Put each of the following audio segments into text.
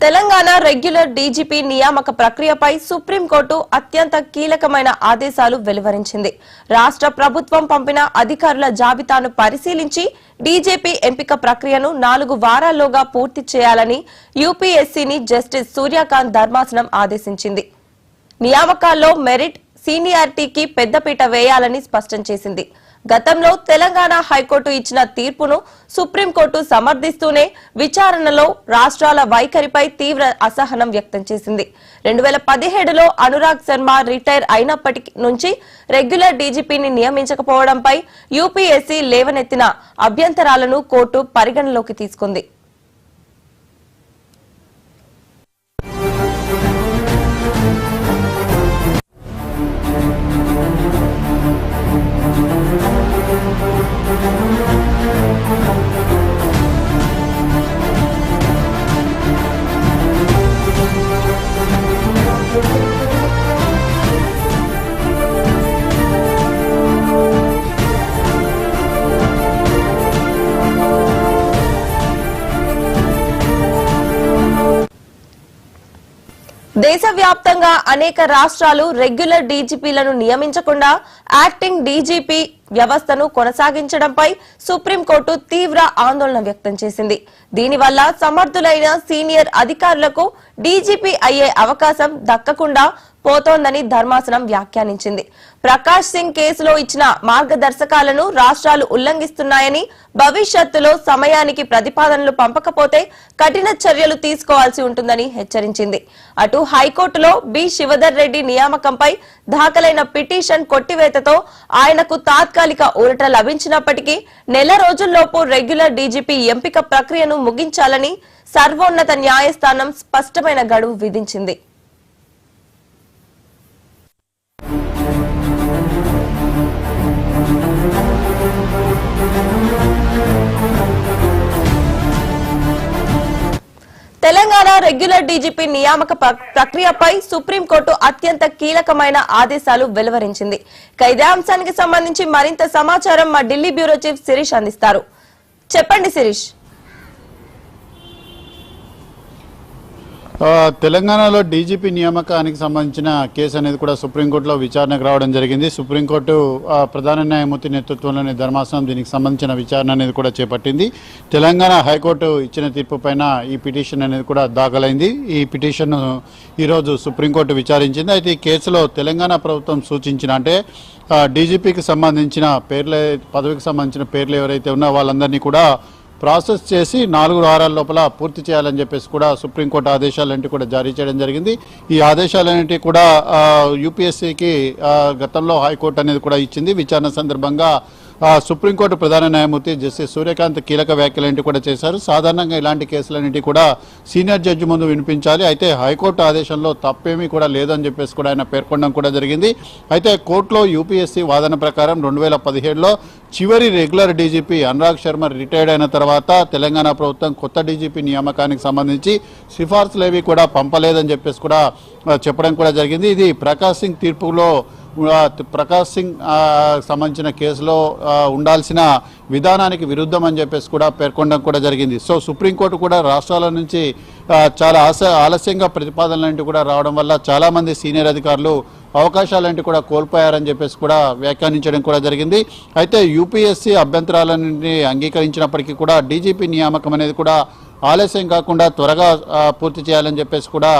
Telangana regular DGP నియామక ప్రక్రియపై supreme court అత్యంత కీలకమైన ఆదేశాలు వెలువరించింది. రాష్ట్ర ప్రభుత్వం పంపిన అధికారుల జాబితాను పరిశీలించి డీజీపీ ఎంపిక ప్రక్రియను 4 వారాల్లోగా పూర్తి చేయాలని యూపీఎస్సీని జస్టిస్ సూర్యకాంత్ ధర్మాసనం ఆదేశించింది. నియామకాల్లో మెరిట్, సీనియారిటీకి పెద్దపీట వేయాలని స్పష్టం చేసింది. గతంలో తెలంగాణ హైకోర్టు ఇచ్చిన తీర్పును సుప్రీంకోర్టు సమర్థిస్తూనే విచారణలో రాష్ట్రాల వైఖరిపై తీవ్ర అసహనం వ్యక్తం చేసింది. 2017లో అనురాగ్ శర్మ రిటైర్ అయినప్పటి నుంచి రెగ్యులర్ డీజీపీని నియమించకపోవడంపై యూపీఎస్సీ లేవనెత్తిన అభ్యంతరాలను కోర్టు పరిగణలోకి తీసుకుంది. దేశవ్యాప్తంగా అనేక రాష్ట్రాలు రెగ్యులర్ డీజీపీలను నియమించకుండా యాక్టింగ్ డీజీపీ వ్యవస్థను కొనసాగించడంపై సుప్రీంకోర్టు తీవ్ర ఆందోళన వ్యక్తం చేసింది. దీనివల్ల సమర్థులైన సీనియర్ అధికారులకు డీజీపీ అయ్యే అవకాశం దక్కకుండా పోతోందని ధర్మాసనం వ్యాఖ్యానించింది. ప్రకాష్ సింగ్ కేసులో ఇచ్చిన మార్గదర్శకాలను రాష్ట్రాలు ఉల్లంఘిస్తున్నాయని, భవిష్యత్తులో సమయానికి ప్రతిపాదనలు పంపకపోతే కఠిన చర్యలు తీసుకోవాల్సి ఉంటుందని హెచ్చరించింది. అటు హైకోర్టులో బి శివధర్ రెడ్డి నియామకంపై దాఖలైన పిటిషన్ కొట్టివేతతో ఆయనకు తాత్కాలిక ఊరట లభించినప్పటికీ నెల రోజుల్లోపు రెగ్యులర్ డీజీపీ ఎంపిక ప్రక్రియను ముగించాలని సర్వోన్నత న్యాయస్థానం స్పష్టమైన గడువు విధించింది. తెలంగాణ రెగ్యులర్ డీజీపీ నియామక ప్రక్రియపై సుప్రీంకోర్టు అత్యంత కీలకమైన ఆదేశాలు వెలువరించింది. ఇదే అంశానికి సంబంధించి మరింత సమాచారం మా ఢిల్లీ బ్యూరో చీఫ్ శిరీష్ అందిస్తారు. చెప్పండి శిరీష్. తెలంగాణలో డీజీపీ నియామకానికి సంబంధించిన కేసు అనేది కూడా సుప్రీంకోర్టులో విచారణకు రావడం జరిగింది. సుప్రీంకోర్టు ప్రధాన న్యాయమూర్తి నేతృత్వంలోని ధర్మాసనం దీనికి సంబంధించిన విచారణ అనేది కూడా చేపట్టింది. తెలంగాణ హైకోర్టు ఇచ్చిన తీర్పు పైన ఈ పిటిషన్ అనేది కూడా దాఖలైంది. ఈ పిటిషన్ ఈరోజు సుప్రీంకోర్టు విచారించింది. అయితే ఈ కేసులో తెలంగాణ ప్రభుత్వం సూచించిన అంటే డీజీపీకి సంబంధించిన పదవికి సంబంధించిన పేర్లు ఎవరైతే ఉన్నారో వాళ్ళందరినీ కూడా ప్రాసెస్ చేసి 4 వారాల లోపల పూర్తి చేయాలని చెప్పేసి కూడా సుప్రీంకోర్టు ఆదేశాలన్నింటి కూడా జారీ చేయడం జరిగింది. ఈ ఆదేశాలన్నింటి కూడా యూపీఎస్సీకి గతంలో హైకోర్టు అనేది కూడా ఇచ్చింది. విచారణ సందర్భంగా సుప్రీంకోర్టు ప్రధాన న్యాయమూర్తి జస్టిస్ సూర్యకాంత్ కీలక వ్యాఖ్యలన్నింటి కూడా చేశారు. సాధారణంగా ఇలాంటి కేసులన్నింటి కూడా సీనియర్ జడ్జి ముందు వినిపించాలి. అయితే హైకోర్టు ఆదేశంలో తప్పేమీ కూడా లేదని చెప్పేసి కూడా ఆయన పేర్కొనడం కూడా జరిగింది. అయితే కోర్టులో యూపీఎస్సీ వాదన ప్రకారం 2017లో చివరి regular DGP Anurag Sharma retired అయిన తర్వాత తెలంగాణ ప్రభుత్వం కొత్త డీజీపీ నియామకానికి సంబంధించి సిఫార్సులేవి కూడా పంపలేదని చెప్పేసి కూడా చెప్పడం కూడా జరిగింది. ఇది ప్రకాష్ సింగ్ తీర్పులో ప్రకాష్ సింగ్ సంబంధించిన కేసులో ఉండాల్సిన విధానానికి విరుద్ధం అని చెప్పేసి కూడా పేర్కొనడం కూడా జరిగింది. సో సుప్రీంకోర్టు కూడా రాష్ట్రాల నుంచి చాలా ఆలస్యంగా ప్రతిపాదనలంటూ కూడా రావడం వల్ల చాలామంది సీనియర్ అధికారులు అవకాశాలంటూ కూడా కోల్పోయారని చెప్పేసి కూడా వ్యాఖ్యానించడం కూడా జరిగింది. అయితే యూపీఎస్సీ అభ్యంతరాలన్నింటినీ అంగీకరించినప్పటికీ కూడా డీజీపీ నియామకం అనేది కూడా ఆలస్యం కాకుండా త్వరగా పూర్తి చేయాలని చెప్పేసి కూడా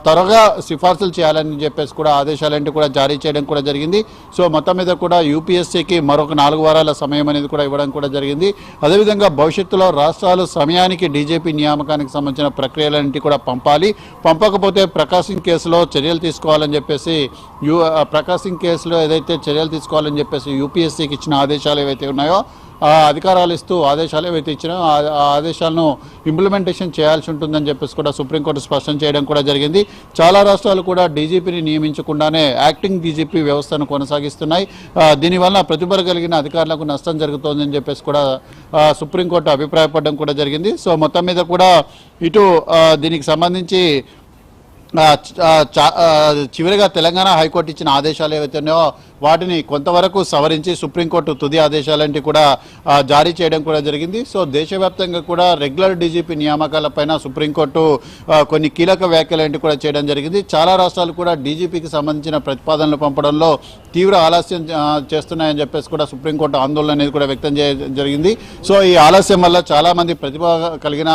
త్వరగా సిఫార్సులు చేయాలని చెప్పేసి కూడా ఆదేశాలన్నీ కూడా జారీ చేయడం కూడా జరిగింది. సో మొత్తం మీద కూడా యూపీఎస్సీకి మరొక 4 వారాల సమయం అనేది కూడా ఇవ్వడం కూడా జరిగింది. అదేవిధంగా భవిష్యత్తులో రాష్ట్రాలు సమయానికి డీజీపీ నియామకానికి సంబంధించిన ప్రక్రియలన్నింటి కూడా పంపాలి. పంపకపోతే ప్రకాష్ సింగ్ కేసులో చర్యలు తీసుకోవాలని చెప్పేసి ప్రకాష్ సింగ్ కేసులో ఏదైతే చర్యలు తీసుకోవాలని చెప్పేసి యూపీఎస్సీకి ఇచ్చిన ఆదేశాలు ఏవైతే ఉన్నాయో అధికారాలు ఇస్తూ ఆదేశాలు ఏవైతే ఇచ్చినా ఆ ఆదేశాలను ఇంప్లిమెంటేషన్ చేయాల్సి ఉంటుందని చెప్పేసి కూడా సుప్రీంకోర్టు స్పష్టం చేయడం కూడా జరిగింది. చాలా రాష్ట్రాలు కూడా డీజీపీని నియమించకుండానే యాక్టింగ్ డీజీపీ వ్యవస్థను కొనసాగిస్తున్నాయి. దీనివల్ల ప్రతిభ కలిగిన అధికారులకు నష్టం జరుగుతోందని చెప్పేసి కూడా సుప్రీంకోర్టు అభిప్రాయపడడం కూడా జరిగింది. సో మొత్తం మీద కూడా ఇటు దీనికి సంబంధించి చివరిగా తెలంగాణ హైకోర్టు ఇచ్చిన ఆదేశాలు ఏవైతే ఉన్నాయో వాటిని కొంతవరకు సవరించి సుప్రీంకోర్టు తుది ఆదేశాలంటి కూడా జారీ చేయడం కూడా జరిగింది. సో దేశవ్యాప్తంగా కూడా రెగ్యులర్ డీజీపీ నియామకాలపైన సుప్రీంకోర్టు కొన్ని కీలక వ్యాఖ్యలు కూడా చేయడం జరిగింది. చాలా రాష్ట్రాలు కూడా డీజీపీకి సంబంధించిన ప్రతిపాదనలు పంపడంలో తీవ్ర ఆలస్యం చేస్తున్నాయని చెప్పేసి కూడా సుప్రీంకోర్టు ఆందోళన అనేది కూడా వ్యక్తం చేయడం జరిగింది. సో ఈ ఆలస్యం వల్ల చాలా మంది ప్రతిభ కలిగిన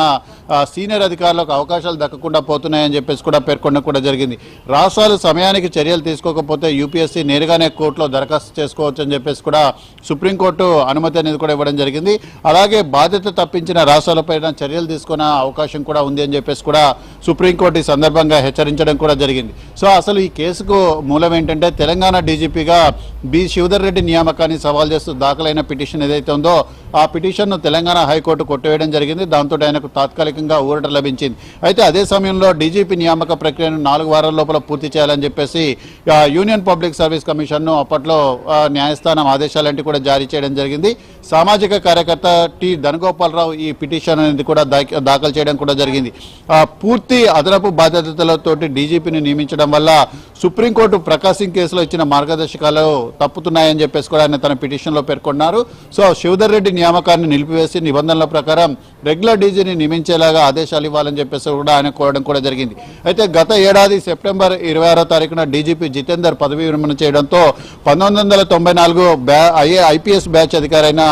సీనియర్ అధికారులకు అవకాశాలు దక్కకుండా పోతున్నాయని చెప్పేసి కూడా పేర్కొనడం కూడా జరిగింది. రాష్ట్రాలు సమయానికి చర్యలు తీసుకోకపోతే యూపీఎస్సీ నేరుగానే కోర్టులో దరఖాస్తు చేసుకోవచ్చు అని చెప్పేసి కూడా సుప్రీంకోర్టు అనుమతి అనేది కూడా ఇవ్వడం జరిగింది. అలాగే బాధ్యత తప్పించిన రాష్ట్రాలపైన చర్యలు తీసుకునే అవకాశం కూడా ఉంది అని చెప్పేసి కూడా సుప్రీంకోర్టు ఈ సందర్భంగా హెచ్చరించడం కూడా జరిగింది. సో అసలు ఈ కేసుకు మూలం ఏంటంటే తెలంగాణ డీజీపీగా బి శివధర్ రెడ్డి నియామకాన్ని సవాల్ చేస్తూ దాఖలైన పిటిషన్ ఏదైతే ఉందో ఆ పిటిషన్ను తెలంగాణ హైకోర్టు కొట్టివేయడం జరిగింది. దాంతో ఆయనకు తాత్కాలికంగా ఊరట లభించింది. అయితే అదే సమయంలో డీజీపీ నియామక ప్రక్రియను 4 వారాల లోపల పూర్తి చేయాలని చెప్పేసి యూనియన్ పబ్లిక్ సర్వీస్ కమిషన్ను అప్పట్లో న్యాయస్థానం ఆదేశాలంటే కూడా జారీ చేయడం జరిగింది. సామాజిక కార్యకర్త టి ధనగోపాలరావు ఈ పిటిషన్ అనేది కూడా దాఖలు చేయడం కూడా జరిగింది. పూర్తి అదనపు బాధ్యతలతోటి డీజీపీని నియమించడం వల్ల సుప్రీంకోర్టు ప్రకాశ్ సింగ్ కేసులో ఇచ్చిన మార్గదర్శకాలు తప్పుతున్నాయని చెప్పేసి కూడా ఆయన తన పిటిషన్లో పేర్కొన్నారు. సో శివధర్ రెడ్డి నియామకాన్ని నిలిపివేసి నిబంధనల ప్రకారం రెగ్యులర్ డీజీని నియమించేలాగా ఆదేశాలు ఇవ్వాలని చెప్పేసి కూడా ఆయన కోరడం కూడా జరిగింది. అయితే గత ఏడాది సెప్టెంబర్ 26వ తారీఖున డీజీపీ జితేందర్ పదవీ విరమణ చేయడంతో 1994 ఐపీఎస్ బ్యాచ్ అధికారైన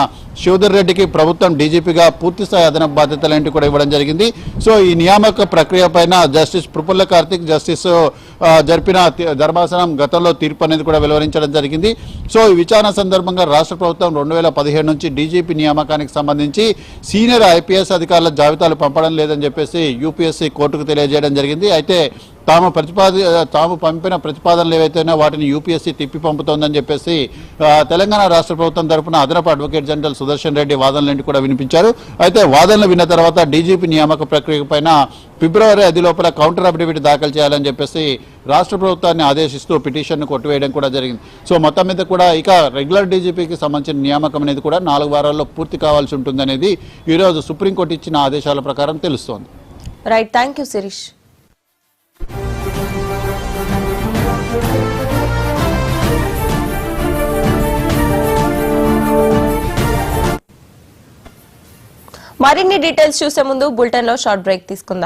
శివధర్ రెడ్డికి ప్రభుత్వం డీజీపీగా పూర్తిస్థాయి అదనపు బాధ్యతలు కూడా ఇవ్వడం జరిగింది. సో ఈ నియామక ప్రక్రియ పైన జస్టిస్ పురుపల్ల కార్తిక్ జస్టిస్ జరిపిన ధర్మాసనం గతంలో తీర్పు అనేది కూడా వెలువరించడం జరిగింది. సో ఈ విచారణ సందర్భంగా రాష్ట్ర ప్రభుత్వం 2017 నుంచి డీజీపీ నియామకానికి సంబంధించి సీనియర్ ఐపీఎస్ అధికారుల జాబితాలు పంపడం లేదని చెప్పేసి యూపీఎస్సీ కోర్టుకు తెలియజేయడం జరిగింది. అయితే తాము పంపిన ప్రతిపాదనలు ఏవైతేనో వాటిని యూపీఎస్సీ తిప్పి పంపుతోందని చెప్పేసి తెలంగాణ రాష్ట్ర ప్రభుత్వం తరఫున అదనపు అడ్వకేట్ జనరల్ సుదర్శన్ రెడ్డి వాదనలు కూడా వినిపించారు. అయితే వాదనలు విన్న తర్వాత డీజీపీ నియామక ప్రక్రియ పైన ఫిబ్రవరి 10 లోపల కౌంటర్ అఫిడవిట్ దాఖలు చేయాలని చెప్పేసి రాష్ట్ర ప్రభుత్వాన్ని ఆదేశిస్తూ పిటిషన్ను కొట్టివేయడం కూడా జరిగింది. సో మొత్తం మీద కూడా ఇక రెగ్యులర్ డీజీపీకి సంబంధించిన నియామకం అనేది కూడా 4 వారాల్లో పూర్తి కావాల్సి ఉంటుందనేది ఈరోజు సుప్రీంకోర్టు ఇచ్చిన ఆదేశాల ప్రకారం తెలుస్తోంది. Right, thank you Shirish. మరిన్ని డీటెయిల్స్ చూసే ముందు బులెటిన్ లో షార్ట్ బ్రేక్ తీసుకుందాం.